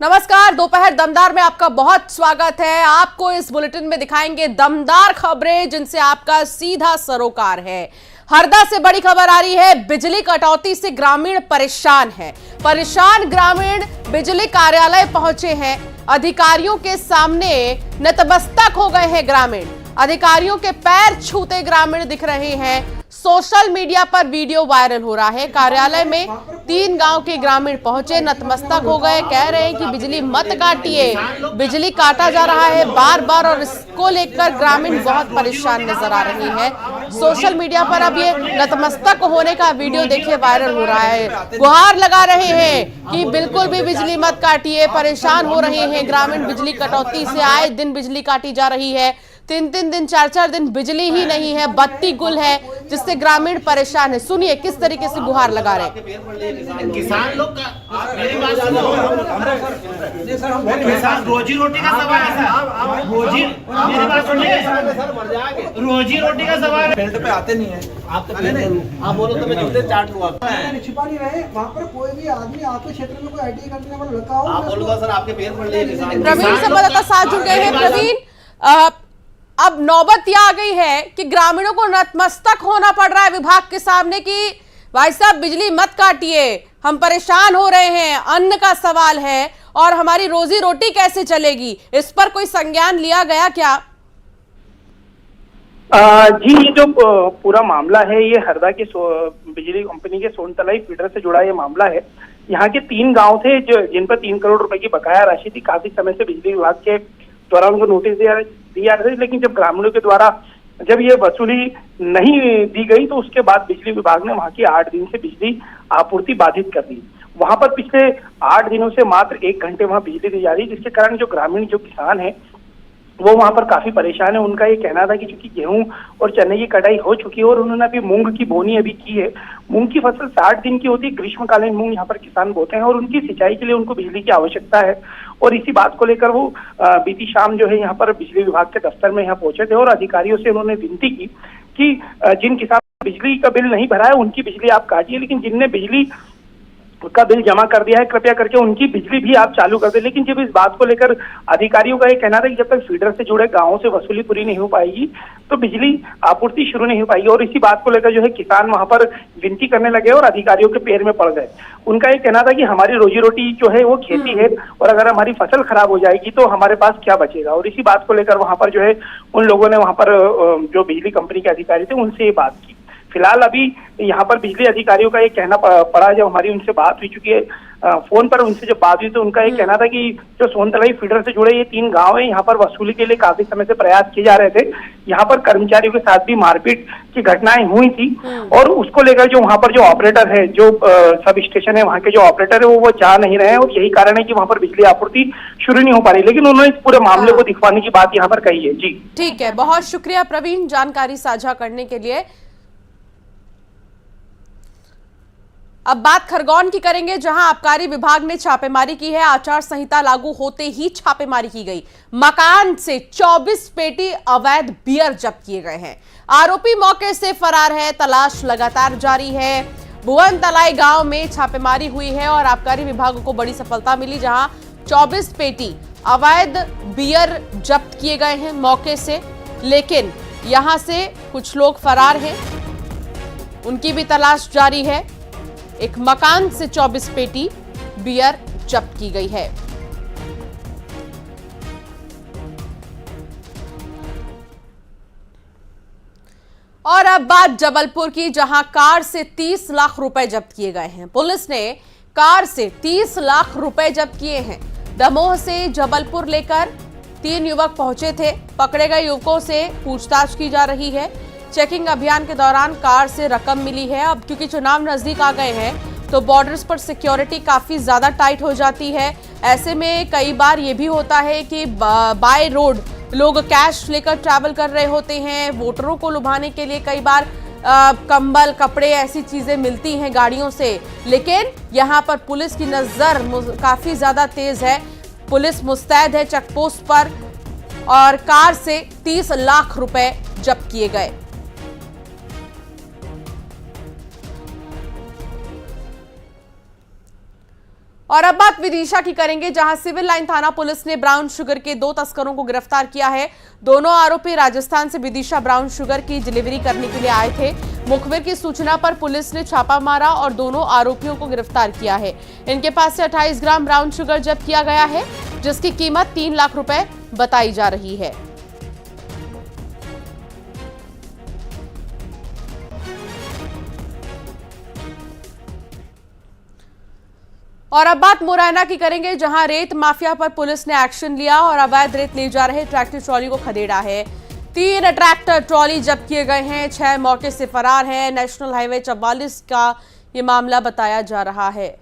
नमस्कार, दोपहर दमदार में आपका बहुत स्वागत है। आपको इस बुलेटिन में दिखाएंगे दमदार खबरें जिनसे आपका सीधा सरोकार है। हरदा से बड़ी खबर आ रही है, बिजली कटौती से ग्रामीण परेशान है। परेशान ग्रामीण बिजली कार्यालय पहुंचे हैं। अधिकारियों के सामने नतमस्तक हो गए हैं ग्रामीण। अधिकारियों के पैर छूते ग्रामीण दिख रहे हैं। सोशल मीडिया पर वीडियो वायरल हो रहा है। कार्यालय में 3 गांव के ग्रामीण पहुंचे, नतमस्तक हो गए। कह रहे हैं कि बिजली मत काटिए, बिजली काटा जा रहा है बार बार, और इसको लेकर ग्रामीण बहुत परेशान नजर आ रही है। सोशल मीडिया पर अब ये नतमस्तक होने का वीडियो देखिए वायरल हो रहा है। गुहार लगा रहे हैं कि बिल्कुल भी बिजली मत काटिए। परेशान हो रहे हैं ग्रामीण। बिजली कटौती से आए दिन बिजली काटी जा रही है। 3-3 दिन 4-4 दिन बिजली ही नहीं है, बत्ती गुल है, जिससे ग्रामीण परेशान है। सुनिए किस तरीके से गुहार लगा रहे हैं। किसान लोग मेरी बात सुनो, रोजी रोटी का सवाल है सर। मेरी बात सुनिए, रोजी रोटी का सवाल है। फील्ड पे आते नहीं है, आप बोलो तो मैं जूते चाट लूंगा। छिपा नहीं रहे, वहाँ पर कोई भी आदमी आपके क्षेत्र में कोई आईटी करने वाला लड़का हो, आप बोलूंगा सर आपके पैर पड़ रहे हैं। प्रवीण संवाददाता साथ जुड़ गए हैं। प्रवीण, अब नौबत यह आ गई है कि ग्रामीणों को नतमस्तक होना पड़ रहा है विभाग के सामने कि भाई साहब बिजली मत काटिए, हम परेशान हो रहे हैं, अन्न का सवाल है और हमारी रोजी रोटी कैसे चलेगी। इस पर कोई संज्ञान लिया गया क्या? जी, ये जो पूरा मामला है ये हरदा के बिजली कंपनी के सोनतलाई फीडर से जुड़ा ये मामला है। यहाँ के 3 गांव थे जो जिन पर 3 करोड़ रुपए की बकाया राशि थी। काफी समय से बिजली विभाग के द्वारा उनको नोटिस दिया रहे, लेकिन जब ग्रामीणों के द्वारा जब ये वसूली नहीं दी गई तो उसके बाद बिजली विभाग ने वहां की 8 दिन से बिजली आपूर्ति बाधित कर दी। वहां पर पिछले 8 दिनों से मात्र 1 घंटे वहां बिजली दी जा रही, जिसके कारण जो ग्रामीण जो किसान है वो वहां पर काफी परेशान है। उनका ये कहना था कि चूंकि गेहूं और चने की कटाई हो चुकी है और उन्होंने अभी मूंग की बोनी अभी की है। मूंग की फसल 60 दिन की होती है, ग्रीष्मकालीन मूंग यहाँ पर किसान बोते हैं और उनकी सिंचाई के लिए उनको बिजली की आवश्यकता है। और इसी बात को लेकर वो बीती शाम जो है यहाँ पर बिजली विभाग के दफ्तर में यहाँ पहुंचे थे और अधिकारियों से उन्होंने विनती की कि जिन किसान बिजली का बिल नहीं भरा है उनकी बिजली आप काटिए, लेकिन जिनने बिजली का बिल जमा कर दिया है कृपया करके उनकी बिजली भी आप चालू कर दें। लेकिन जब इस बात को लेकर अधिकारियों का ये कहना था कि जब तक फीडर से जुड़े गांवों से वसूली पूरी नहीं हो पाएगी तो बिजली आपूर्ति शुरू नहीं हो पाएगी। और इसी बात को लेकर जो है किसान वहां पर विनती करने लगे और अधिकारियों के पैर में पड़ गए। उनका ये कहना था कि हमारी रोजी रोटी जो है वो खेती है और अगर हमारी फसल खराब हो जाएगी तो हमारे पास क्या बचेगा। और इसी बात को लेकर वहां पर जो है उन लोगों ने वहां पर जो बिजली कंपनी के अधिकारी थे उनसे ये बात की। फिलहाल अभी यहाँ पर बिजली अधिकारियों का ये कहना पड़ा, जब हमारी उनसे बात हुई चुकी है फोन पर उनसे जब बात हुई तो उनका ये कहना था कि जो सोनतलाई फीडर से जुड़े ये 3 गांव हैं यहाँ पर वसूली के लिए काफी समय से प्रयास किए जा रहे थे। यहाँ पर कर्मचारियों के साथ भी मारपीट की घटनाएं हुई थी और उसको लेकर जो वहाँ पर जो ऑपरेटर है, जो सब स्टेशन है वहाँ के जो ऑपरेटर है वो जा नहीं रहे हैं और यही कारण है कि वहाँ पर बिजली आपूर्ति शुरू नहीं हो पा रही। लेकिन उन्होंने इस पूरे मामले को दिखवाने की बात यहाँ पर कही है। जी ठीक है, बहुत शुक्रिया प्रवीण जानकारी साझा करने के लिए। अब बात खरगोन की करेंगे, जहां आबकारी विभाग ने छापेमारी की है। आचार संहिता लागू होते ही छापेमारी की गई। मकान से 24 पेटी अवैध बियर जब्त किए गए हैं। आरोपी मौके से फरार है, तलाश लगातार जारी है। भुवन तलाई गांव में छापेमारी हुई है और आबकारी विभाग को बड़ी सफलता मिली, जहां 24 पेटी अवैध बियर जब्त किए गए हैं मौके से। लेकिन यहां से कुछ लोग फरार हैं, उनकी भी तलाश जारी है। एक मकान से 24 पेटी बियर जब्त की गई है। और अब बात जबलपुर की, जहां कार से 30 लाख रुपए जब्त किए गए हैं। पुलिस ने कार से 30 लाख रुपए जब्त किए हैं। दमोह से जबलपुर लेकर 3 युवक पहुंचे थे। पकड़े गए युवकों से पूछताछ की जा रही है। चेकिंग अभियान के दौरान कार से रकम मिली है। अब क्योंकि चुनाव नजदीक आ गए हैं तो बॉर्डर्स पर सिक्योरिटी काफी ज्यादा टाइट हो जाती है। ऐसे में कई बार ये भी होता है कि बाय रोड लोग कैश लेकर ट्रैवल कर रहे होते हैं। वोटरों को लुभाने के लिए कई बार कंबल, कपड़े, ऐसी चीजें मिलती हैं गाड़ियों से। लेकिन यहाँ पर पुलिस की नजर काफी ज्यादा तेज है। पुलिस मुस्तैद है चेकपोस्ट पर और कार से 30 लाख रुपए जब्त किए गए। और अब बात विदिशा की करेंगे, जहां सिविल लाइन थाना पुलिस ने ब्राउन शुगर के 2 तस्करों को गिरफ्तार किया है। दोनों आरोपी राजस्थान से विदिशा ब्राउन शुगर की डिलीवरी करने के लिए आए थे। मुखबिर की सूचना पर पुलिस ने छापा मारा और दोनों आरोपियों को गिरफ्तार किया है। इनके पास से 28 ग्राम ब्राउन शुगर जब्त किया गया है, जिसकी कीमत 3 लाख रुपए बताई जा रही है। और अब बात मुरैना की करेंगे, जहां रेत माफिया पर पुलिस ने एक्शन लिया और अवैध रेत ले जा रहे ट्रैक्टर ट्रॉली को खदेड़ा है। 3 ट्रैक्टर ट्रॉली जब्त किए गए हैं, 6 मौके से फरार हैं। नेशनल हाईवे 44 का ये मामला बताया जा रहा है।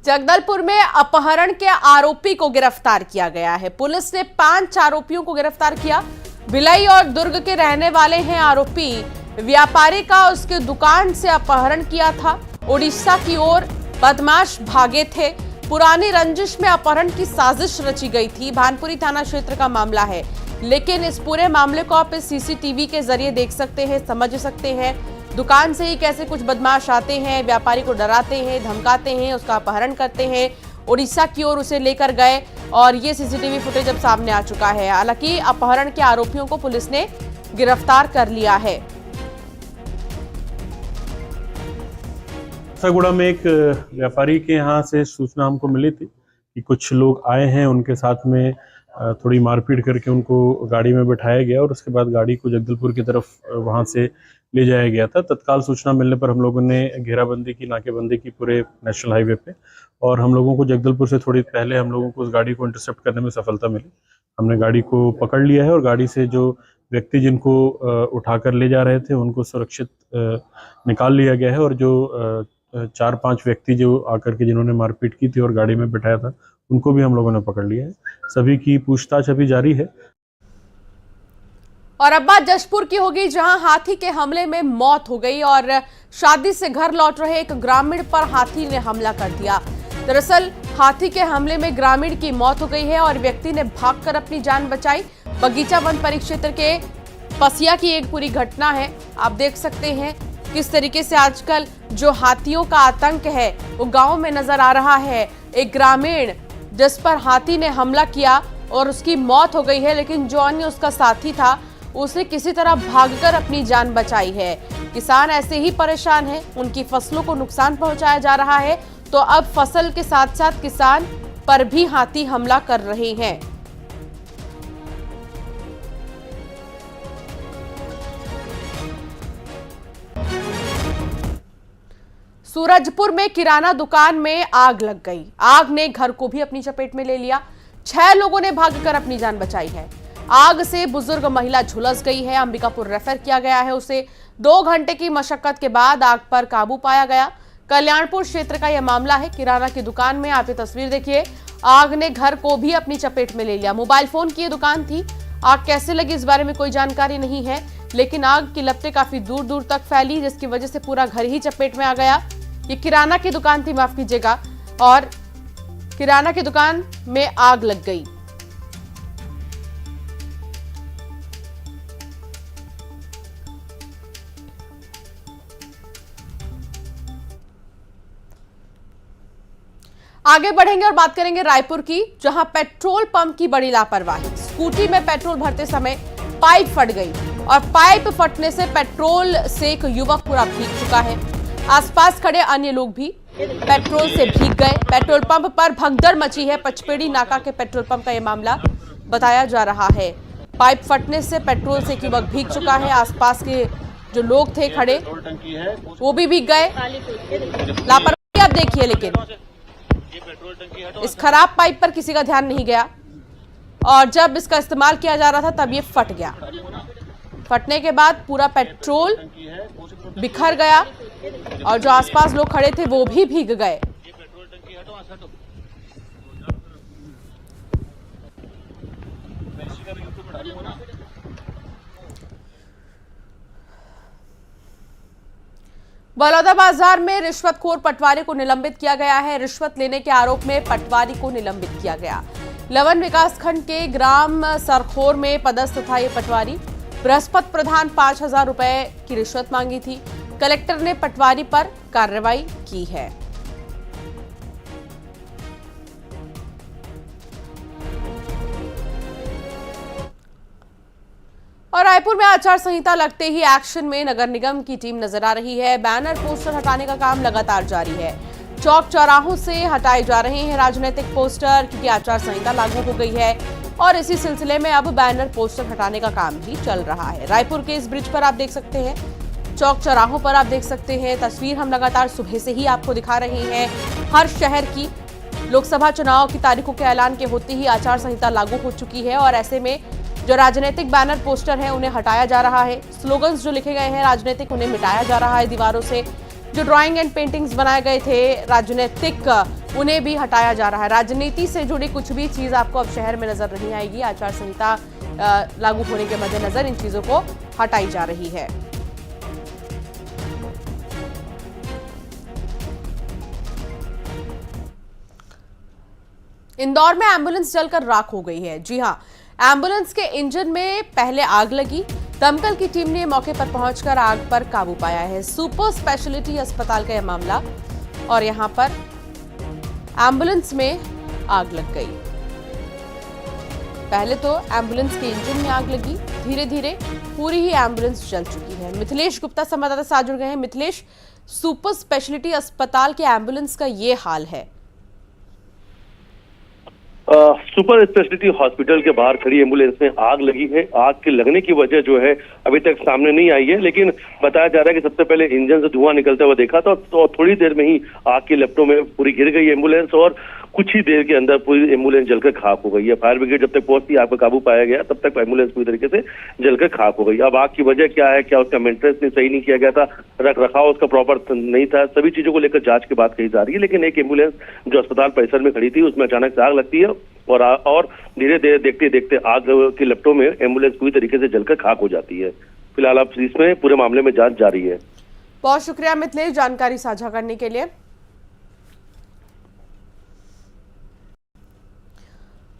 जगदलपुर में अपहरण के आरोपी को गिरफ्तार किया गया है। पुलिस ने 5 आरोपियों को गिरफ्तार किया। भिलाई और दुर्ग के रहने वाले हैं आरोपी। व्यापारी का उसके दुकान से अपहरण किया था। उड़ीसा की ओर बदमाश भागे थे। पुरानी रंजिश में अपहरण की साजिश रची गई थी। भानपुरी थाना क्षेत्र का मामला है, लेकिन इस पूरे मामले को आप इस सीसीटीवी के जरिए देख सकते हैं, समझ सकते हैं। दुकान से ही कैसे कुछ बदमाश आते हैं, व्यापारी को डराते हैं, धमकाते हैं, उसका अपहरण करते हैं, उड़ीसा की ओर उसे लेकर गए और ये सीसीटीवी फुटेज अब सामने आ चुका है। हालांकि अपहरण के आरोपियों को पुलिस ने गिरफ्तार कर लिया है। सागुड़ा में एक व्यापारी के यहाँ से सूचना हमको मिली थी कि कुछ लोग आए हैं, उनके साथ में थोड़ी मारपीट करके उनको गाड़ी में बिठाया गया और उसके बाद गाड़ी को जगदलपुर की तरफ वहां से ले जाया गया था। तत्काल सूचना मिलने पर हम लोगों ने घेराबंदी की, नाकेबंदी की पूरे नेशनल हाईवे पे, और हम लोगों को जगदलपुर से थोड़ी पहले हम लोगों को उस गाड़ी को इंटरसेप्ट करने में सफलता मिली। हमने गाड़ी को पकड़ लिया है और गाड़ी से जो व्यक्ति जिनको उठाकर ले जा रहे थे उनको सुरक्षित निकाल लिया गया है और जो 4-5 व्यक्ति जो आकर के जिन्होंने मारपीट की थी और गाड़ी में बिठाया था उनको भी हम लोगों ने पकड़ लिया है। सभी की पूछताछ अभी जारी है। और अब बात जशपुर की होगी, जहां हाथी के हमले में मौत हो गई और शादी से घर लौट रहे एक ग्रामीण पर हाथी ने हमला कर दिया। दरअसल हाथी के हमले में ग्रामीण की मौत हो गई है और व्यक्ति ने भागकर अपनी जान बचाई। बगीचा वन परिक्षेत्र के पसिया की एक पूरी घटना है। आप देख सकते हैं किस तरीके से आजकल जो हाथियों का आतंक है वो गांव में नजर आ रहा है। एक ग्रामीण जिस पर हाथी ने हमला किया और उसकी मौत हो गई है, लेकिन जो अन्य उसका साथी था उसने किसी तरह भागकर अपनी जान बचाई है। किसान ऐसे ही परेशान हैं, उनकी फसलों को नुकसान पहुंचाया जा रहा है, तो अब फसल के साथ साथ किसान पर भी हाथी हमला कर रहे हैं। सूरजपुर में किराना दुकान में आग लग गई। आग ने घर को भी अपनी चपेट में ले लिया। 6 लोगों ने भागकर अपनी जान बचाई है। आग से बुजुर्ग महिला झुलस गई है। अंबिकापुर रेफर किया गया है उसे। 2 घंटे की मशक्कत के बाद आग पर काबू पाया गया। कल्याणपुर क्षेत्र का यह मामला है। किराना की दुकान में आप ये तस्वीर देखिए, आग ने घर को भी अपनी चपेट में ले लिया। मोबाइल फोन की ये दुकान थी। आग कैसे लगी इस बारे में कोई जानकारी नहीं है, लेकिन आग की लपटें काफी दूर दूर तक फैली, जिसकी वजह से पूरा घर ही चपेट में आ गया। ये किराना की दुकान थी, माफ कीजिएगा, और किराना की दुकान में आग लग गई। आगे बढ़ेंगे और बात करेंगे रायपुर की, जहां पेट्रोल पंप की बड़ी लापरवाही। स्कूटी में पेट्रोल भरते समय पाइप फट गई और पाइप फटने से पेट्रोल से एक युवक पूरा भीग चुका है। आसपास खड़े अन्य लोग भी पेट्रोल से भीग गए। पेट्रोल पंप पर भगदड़ मची है। पचपेड़ी नाका के पेट्रोल पंप का यह मामला बताया जा रहा है। पाइप फटने से पेट्रोल से एक युवक भीग चुका है। आसपास के जो लोग थे खड़े वो भी भीग गए। लापरवाही आप देखिए, लेकिन इस खराब पाइप पर किसी का ध्यान नहीं गया और जब इसका इस्तेमाल किया जा रहा था तब ये फट गया। फटने के बाद पूरा पेट्रोल बिखर गया और जो आसपास लोग खड़े थे वो भी भीग गए। बलौदा बाजार में रिश्वतखोर पटवारी को निलंबित किया गया है। रिश्वत लेने के आरोप में पटवारी को निलंबित किया गया। लवन विकासखंड के ग्राम सरखोर में पदस्थ था ये पटवारी। बृहस्पत प्रधान 5,000 रुपए की रिश्वत मांगी थी। कलेक्टर ने पटवारी पर कार्रवाई की है। और रायपुर में आचार संहिता लगते ही एक्शन में नगर निगम की टीम नजर आ रही है। बैनर पोस्टर हटाने का काम लगातार जारी है। चौक चौराहों से हटाए जा रहे हैं राजनीतिक पोस्टर, क्योंकि आचार संहिता लागू हो गई है और इसी सिलसिले में अब बैनर पोस्टर हटाने का काम भी चल रहा है। रायपुर के इस ब्रिज पर आप देख सकते हैं, चौक चौराहों पर आप देख सकते हैं। तस्वीर हम लगातार सुबह से ही आपको दिखा रहे हैं। हर शहर की लोकसभा चुनाव की तारीखों के ऐलान के होते ही आचार संहिता लागू हो चुकी है और ऐसे में जो राजनीतिक बैनर पोस्टर हैं उन्हें हटाया जा रहा है। स्लोगन्स जो लिखे गए हैं राजनीतिक, उन्हें मिटाया जा रहा है दीवारों से। जो ड्राइंग एंड पेंटिंग्स बनाए गए थे राजनीतिक, उन्हें भी हटाया जा रहा है। राजनीति से जुड़ी कुछ भी चीज आपको अब शहर में नजर नहीं आएगी। आचार संहिता लागू होने के मद्देनजर इन चीजों को हटाई जा रही है। इंदौर में एम्बुलेंस जलकर राख हो गई है। जी हां, एम्बुलेंस के इंजन में पहले आग लगी। दमकल की टीम ने मौके पर पहुंचकर आग पर काबू पाया है। सुपर स्पेशलिटी अस्पताल का यह मामला और यहां पर एम्बुलेंस में आग लग गई। पहले तो एम्बुलेंस के इंजन में आग लगी, धीरे धीरे पूरी ही एम्बुलेंस जल चुकी है। मिथिलेश गुप्ता संवाददाता साथ जुड़ गए हैं। मिथिलेश, सुपर स्पेशलिटी अस्पताल के एम्बुलेंस का ये हाल है। सुपर स्पेशलिटी हॉस्पिटल के बाहर खड़ी एम्बुलेंस में आग लगी है। आग के लगने की वजह जो है अभी तक सामने नहीं आई है, लेकिन बताया जा रहा है कि सबसे पहले इंजन से धुआं निकलता हुआ देखा था तो थोड़ी देर में ही आग की लपटों में पूरी गिर गई एम्बुलेंस और कुछ ही देर के अंदर पूरी एम्बुलेंस जलकर खाक हो गई है। फायर ब्रिगेड जब तक पहुंचती आग पर काबू पाया गया, तब तक एम्बुलेंस पूरी तरीके से जलकर खाक हो गई। अब आग की वजह क्या है, क्या उसका मेंटेनेंस सही नहीं किया गया था, रख रखाव उसका प्रॉपर नहीं था, सभी चीजों को लेकर जांच की बात कही जा रही है। लेकिन एक एम्बुलेंस जो अस्पताल परिसर में खड़ी थी उसमें अचानक से आग लगती है और धीरे धीरे देखते देखते आग की लपटों में एम्बुलेंस पूरी तरीके से जलकर खाक हो जाती है। फिलहाल अब इसमें पूरे मामले में जांच जारी है। बहुत शुक्रिया मिथिलेश जानकारी साझा करने के लिए।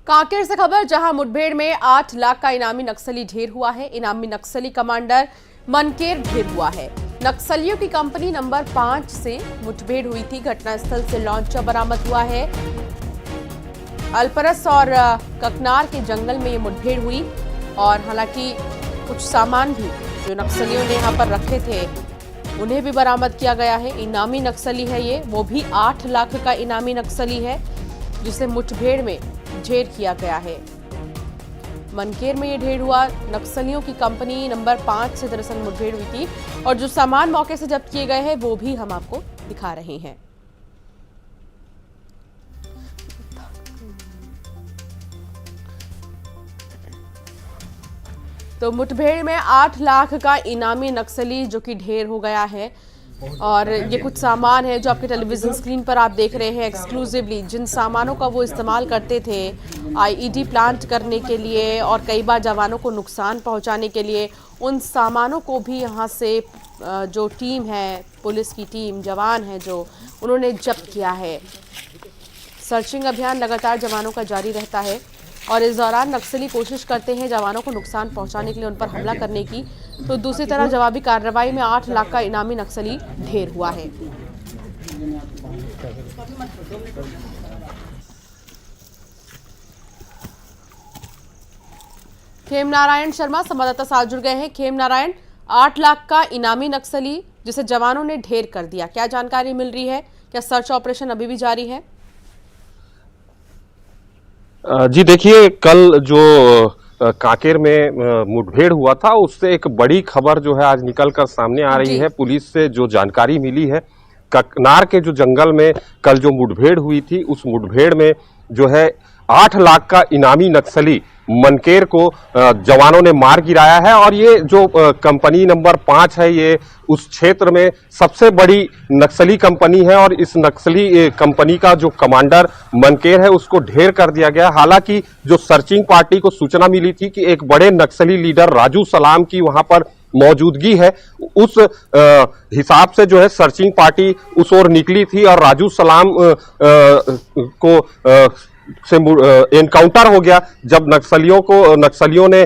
कांकेर से खबर, जहां मुठभेड़ में 8 लाख का इनामी नक्सली ढेर हुआ है। इनामी नक्सली कमांडर मनकेर ढेर हुआ है। नक्सलियों की कंपनी नंबर 5 से मुठभेड़ हुई थी। घटनास्थल से लॉन्चर बरामद हुआ है। अल्परस और ककनार के जंगल में ये मुठभेड़ हुई और हालांकि कुछ सामान भी जो नक्सलियों ने यहां पर रखे थे उन्हें भी बरामद किया गया है। इनामी नक्सली है ये, वो भी 8 लाख का इनामी नक्सली है जिसे मुठभेड़ में ढेर किया गया है। मनकेर में ये ढेर हुआ। नक्सलियों की कंपनी नंबर 5 से दरअसल मुठभेड़ हुई थी और जो सामान मौके से जब्त किए गए हैं वो भी हम आपको दिखा रहे हैं। तो मुठभेड़ में 8 लाख का इनामी नक्सली जो कि ढेर हो गया है और ये कुछ सामान है जो आपके टेलीविजन स्क्रीन पर आप देख रहे हैं। एक्सक्लूसिवली जिन सामानों का वो इस्तेमाल करते थे आईईडी प्लांट करने के लिए और कई बार जवानों को नुकसान पहुंचाने के लिए, उन सामानों को भी यहाँ से जो टीम है, पुलिस की टीम, जवान है जो, उन्होंने जब्त किया है। सर्चिंग अभियान लगातार जवानों का जारी रहता है और इस दौरान नक्सली कोशिश करते हैं जवानों को नुकसान पहुंचाने के लिए उन पर हमला करने की। तो दूसरी तरफ जवाबी कार्रवाई में 8 लाख का इनामी नक्सली ढेर हुआ है। खेम नारायण शर्मा संवाददाता साथ जुड़ गए हैं। खेम नारायण, 8 लाख का इनामी नक्सली जिसे जवानों ने ढेर कर दिया, क्या जानकारी मिल रही है? क्या सर्च ऑपरेशन अभी भी जारी है? जी देखिए, कल जो कांकेर में मुठभेड़ हुआ था उससे एक बड़ी खबर जो है आज निकलकर सामने आ रही है। पुलिस से जो जानकारी मिली है, ककनार के जो जंगल में कल जो मुठभेड़ हुई थी उस मुठभेड़ में जो है 8 लाख का इनामी नक्सली मनकेर को जवानों ने मार गिराया है और ये जो कंपनी नंबर 5 है ये उस क्षेत्र में सबसे बड़ी नक्सली कंपनी है और इस नक्सली कंपनी का जो कमांडर मनकेर है उसको ढेर कर दिया गया। हालांकि जो सर्चिंग पार्टी को सूचना मिली थी कि एक बड़े नक्सली लीडर राजू सलाम की वहां पर मौजूदगी है उस हिसाब से जो है सर्चिंग पार्टी उस ओर निकली थी और राजू सलाम को से एनकाउंटर हो गया जब नक्सलियों ने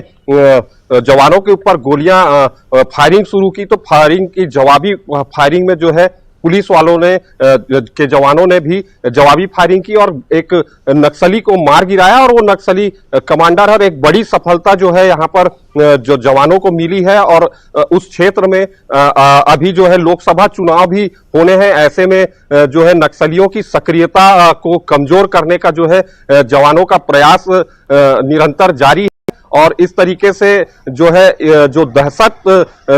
जवानों के ऊपर गोलियां फायरिंग शुरू की। तो फायरिंग की जवाबी फायरिंग में जो है पुलिस वालों ने के जवानों ने भी जवाबी फायरिंग की और एक नक्सली को मार गिराया और वो नक्सली कमांडर है। और एक बड़ी सफलता जो है यहाँ पर जो जवानों को मिली है और उस क्षेत्र में अभी जो है लोकसभा चुनाव भी होने हैं। ऐसे में जो है नक्सलियों की सक्रियता को कमजोर करने का जो है जवानों का प्रयास निरंतर जारी है और इस तरीके से जो है जो दहशत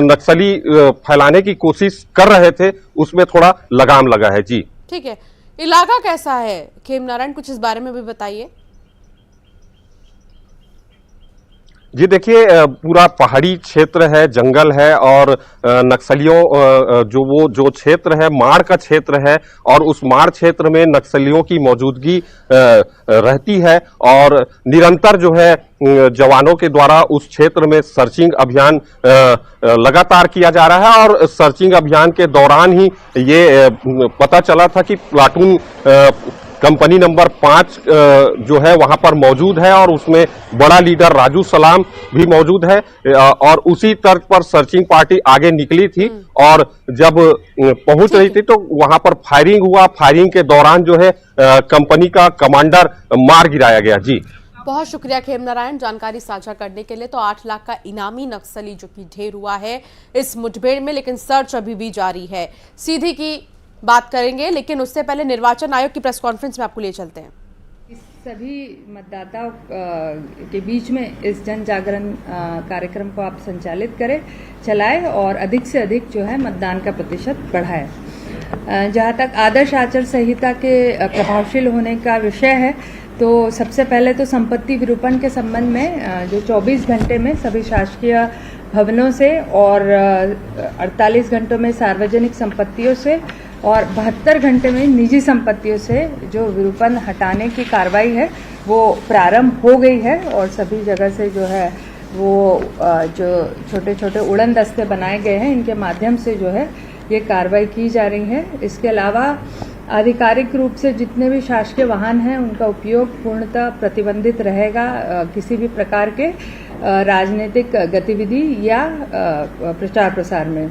नक्सली फैलाने की कोशिश कर रहे थे उसमें थोड़ा लगाम लगा है। जी ठीक है, इलाका कैसा है खेमनारायण, कुछ इस बारे में भी बताइए। जी देखिए, पूरा पहाड़ी क्षेत्र है, जंगल है और नक्सलियों जो क्षेत्र है माड़ का क्षेत्र है और उस माड़ क्षेत्र में नक्सलियों की मौजूदगी रहती है और निरंतर जो है जवानों के द्वारा उस क्षेत्र में सर्चिंग अभियान लगातार किया जा रहा है। और सर्चिंग अभियान के दौरान ही ये पता चला था कि प्लाटून कंपनी नंबर 5 जो है वहां पर मौजूद है और उसमें बड़ा लीडर राजू सलाम भी मौजूद है और उसी तर्क पर सर्चिंग पार्टी आगे निकली थी और जब पहुंच रही थी तो वहां पर फायरिंग हुआ। फायरिंग के दौरान जो है कंपनी का कमांडर मार गिराया गया। जी बहुत शुक्रिया खेमनारायण जानकारी साझा करने के लिए। तो 8 लाख का इनामी नक्सली जो कि ढेर हुआ है इस मुठभेड़ में, लेकिन सर्च अभी भी जारी है। सीधी की बात करेंगे लेकिन उससे पहले निर्वाचन आयोग की प्रेस कॉन्फ्रेंस में आपको ले चलते हैं। इस सभी मतदाताओं के बीच में इस जन जागरण कार्यक्रम को आप संचालित करें, चलाएं और अधिक से अधिक जो है मतदान का प्रतिशत बढ़ाएं। जहां तक आदर्श आचार संहिता के प्रभावशील होने का विषय है तो सबसे पहले तो संपत्ति विरूपण के संबंध में जो 24 घंटे में सभी शासकीय भवनों से और 48 घंटों में सार्वजनिक संपत्तियों से और 72 घंटे में निजी संपत्तियों से जो विरूपण हटाने की कार्रवाई है वो प्रारंभ हो गई है और सभी जगह से जो है वो जो छोटे छोटे उड़न दस्ते बनाए गए हैं इनके माध्यम से जो है ये कार्रवाई की जा रही है। इसके अलावा आधिकारिक रूप से जितने भी शासकीय वाहन हैं उनका उपयोग पूर्णतः प्रतिबंधित रहेगा। किसी भी प्रकार के राजनीतिक गतिविधि या प्रचार प्रसार में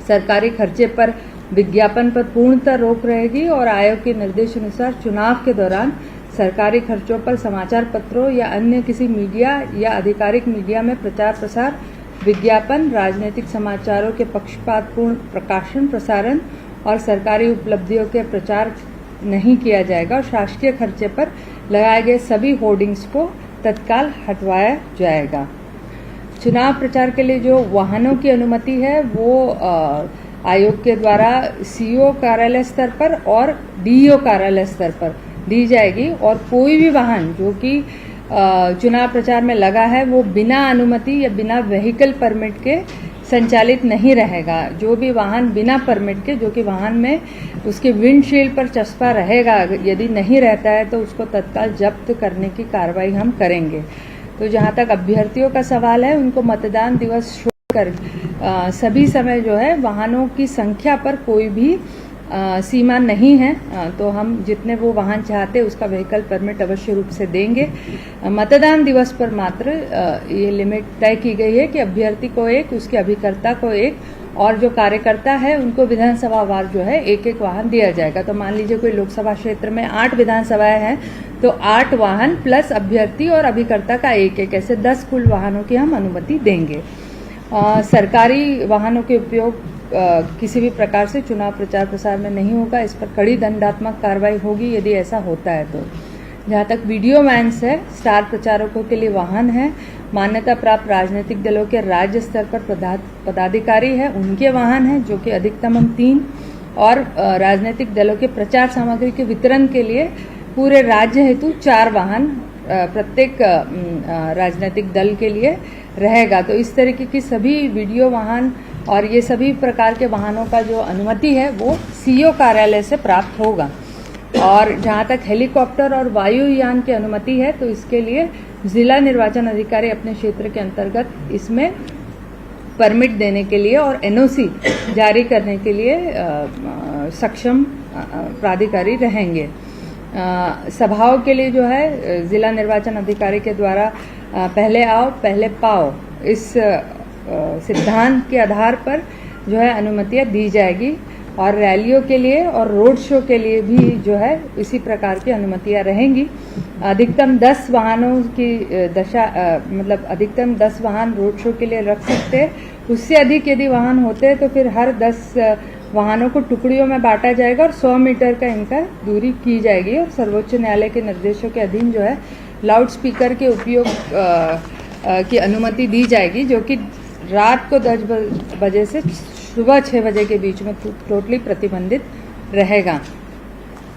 सरकारी खर्चे पर विज्ञापन पर पूर्णतः रोक रहेगी और आयोग के निर्देश अनुसार चुनाव के दौरान सरकारी खर्चों पर समाचार पत्रों या अन्य किसी मीडिया या आधिकारिक मीडिया में प्रचार प्रसार, विज्ञापन, राजनीतिक समाचारों के पक्षपातपूर्ण प्रकाशन प्रसारण और सरकारी उपलब्धियों के प्रचार नहीं किया जाएगा और शासकीय खर्चे पर लगाए गए सभी होर्डिंग्स को तत्काल हटवाया जाएगा। चुनाव प्रचार के लिए जो वाहनों की अनुमति है वो आयोग के द्वारा सीईओ कार्यालय स्तर पर और डीईओ कार्यालय स्तर पर दी जाएगी और कोई भी वाहन जो कि चुनाव प्रचार में लगा है वो बिना अनुमति या बिना व्हीकल परमिट के संचालित नहीं रहेगा। जो भी वाहन बिना परमिट के, जो कि वाहन में उसके विंडशील्ड पर चस्पा रहेगा, यदि नहीं रहता है तो उसको तत्काल जब्त करने की कार्रवाई हम करेंगे। तो जहां तक अभ्यर्थियों का सवाल है, उनको मतदान दिवस छोड़कर सभी समय जो है वाहनों की संख्या पर कोई भी सीमा नहीं है, तो हम जितने वो वाहन चाहते उसका व्हीकल परमिट अवश्य रूप से देंगे। मतदान दिवस पर मात्र ये लिमिट तय की गई है कि अभ्यर्थी को एक, उसके अभिकर्ता को एक और जो कार्यकर्ता है उनको विधानसभा वार जो है एक एक वाहन दिया जाएगा। तो मान लीजिए कोई लोकसभा क्षेत्र में 8 विधानसभाएं हैं तो 8 वाहन प्लस अभ्यर्थी और अभिकर्ता का एक एक, ऐसे 10 कुल वाहनों की हम अनुमति देंगे। सरकारी वाहनों के उपयोग किसी भी प्रकार से चुनाव प्रचार प्रसार में नहीं होगा। इस पर कड़ी दंडात्मक कार्रवाई होगी यदि ऐसा होता है तो। जहाँ तक वीडियो वैन्स है, स्टार प्रचारकों के लिए वाहन है, मान्यता प्राप्त राजनीतिक दलों के राज्य स्तर पर पदाधिकारी है उनके वाहन हैं जो कि अधिकतम हम 3 और राजनीतिक दलों के प्रचार सामग्री के वितरण के लिए पूरे राज्य हेतु 4 वाहन प्रत्येक राजनीतिक दल के लिए रहेगा। तो इस तरीके की सभी वीडियो वाहन और ये सभी प्रकार के वाहनों का जो अनुमति है वो सीईओ कार्यालय से प्राप्त होगा। और जहाँ तक हेलीकॉप्टर और वायुयान की अनुमति है तो इसके लिए जिला निर्वाचन अधिकारी अपने क्षेत्र के अंतर्गत इसमें परमिट देने के लिए और एनओसी जारी करने के लिए सक्षम प्राधिकारी रहेंगे। सभाओं के लिए जो है जिला निर्वाचन अधिकारी के द्वारा पहले आओ पहले पाओ इस सिद्धांत के आधार पर जो है अनुमतियां दी जाएगी और रैलियों के लिए और रोड शो के लिए भी जो है इसी प्रकार की अनुमतियां रहेंगी। अधिकतम 10 वाहनों की मतलब अधिकतम 10 वाहन रोड शो के लिए रख सकते हैं। उससे अधिक यदि वाहन होते हैं तो फिर हर 10 वाहनों को टुकड़ियों में बांटा जाएगा और 100 मीटर का इनका दूरी की जाएगी और सर्वोच्च न्यायालय के निर्देशों के अधीन जो है लाउड स्पीकर के उपयोग की अनुमति दी जाएगी, जो कि रात को 10 बजे से सुबह 6 बजे के बीच में टोटली प्रतिबंधित रहेगा।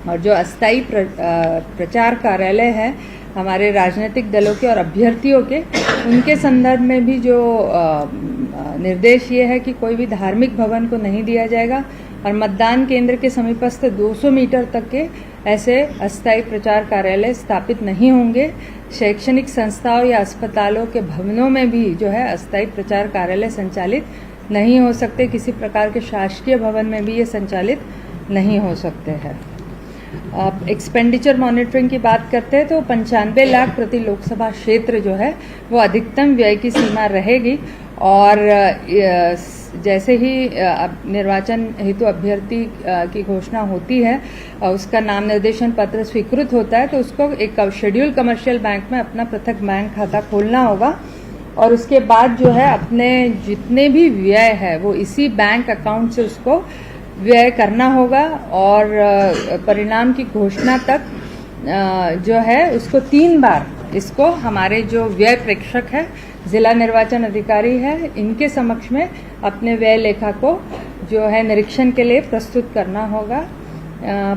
और जो अस्थायी प्रचार कार्यालय है हमारे राजनीतिक दलों के और अभ्यर्थियों के, उनके संदर्भ में भी जो निर्देश ये है कि कोई भी धार्मिक भवन को नहीं दिया जाएगा और मतदान केंद्र के समीपस्थ 200 मीटर तक के ऐसे अस्थायी प्रचार कार्यालय स्थापित नहीं होंगे। शैक्षणिक संस्थाओं या अस्पतालों के भवनों में भी जो है अस्थायी प्रचार कार्यालय संचालित नहीं हो सकते। किसी प्रकार के शासकीय भवन में भी ये संचालित नहीं हो सकते हैं। अब एक्सपेंडिचर मॉनिटरिंग की बात करते हैं तो 95 लाख प्रति लोकसभा क्षेत्र जो है वो अधिकतम व्यय की सीमा रहेगी और जैसे ही निर्वाचन हेतु अभ्यर्थी की घोषणा होती है उसका नाम निर्देशन पत्र स्वीकृत होता है तो उसको एक शेड्यूल कमर्शियल बैंक में अपना पृथक बैंक खाता खोलना होगा और उसके बाद जो है अपने जितने भी व्यय है वो इसी बैंक अकाउंट से उसको व्यय करना होगा और परिणाम की घोषणा तक जो है उसको 3 बार इसको हमारे जो व्यय प्रेक्षक है जिला निर्वाचन अधिकारी है इनके समक्ष में अपने व्यय लेखा को जो है निरीक्षण के लिए प्रस्तुत करना होगा।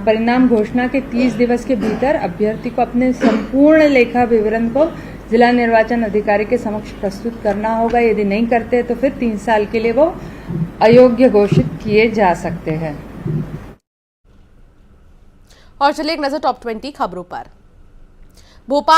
परिणाम घोषणा के 30 दिवस के भीतर अभ्यर्थी को अपने संपूर्ण लेखा विवरण को जिला निर्वाचन अधिकारी के समक्ष प्रस्तुत करना होगा। यदि नहीं करते तो फिर 3 साल के लिए वो अयोग्य घोषित किए जा सकते हैं। और चलिए एक नजर टॉप 20 खबरों पर। भोपाल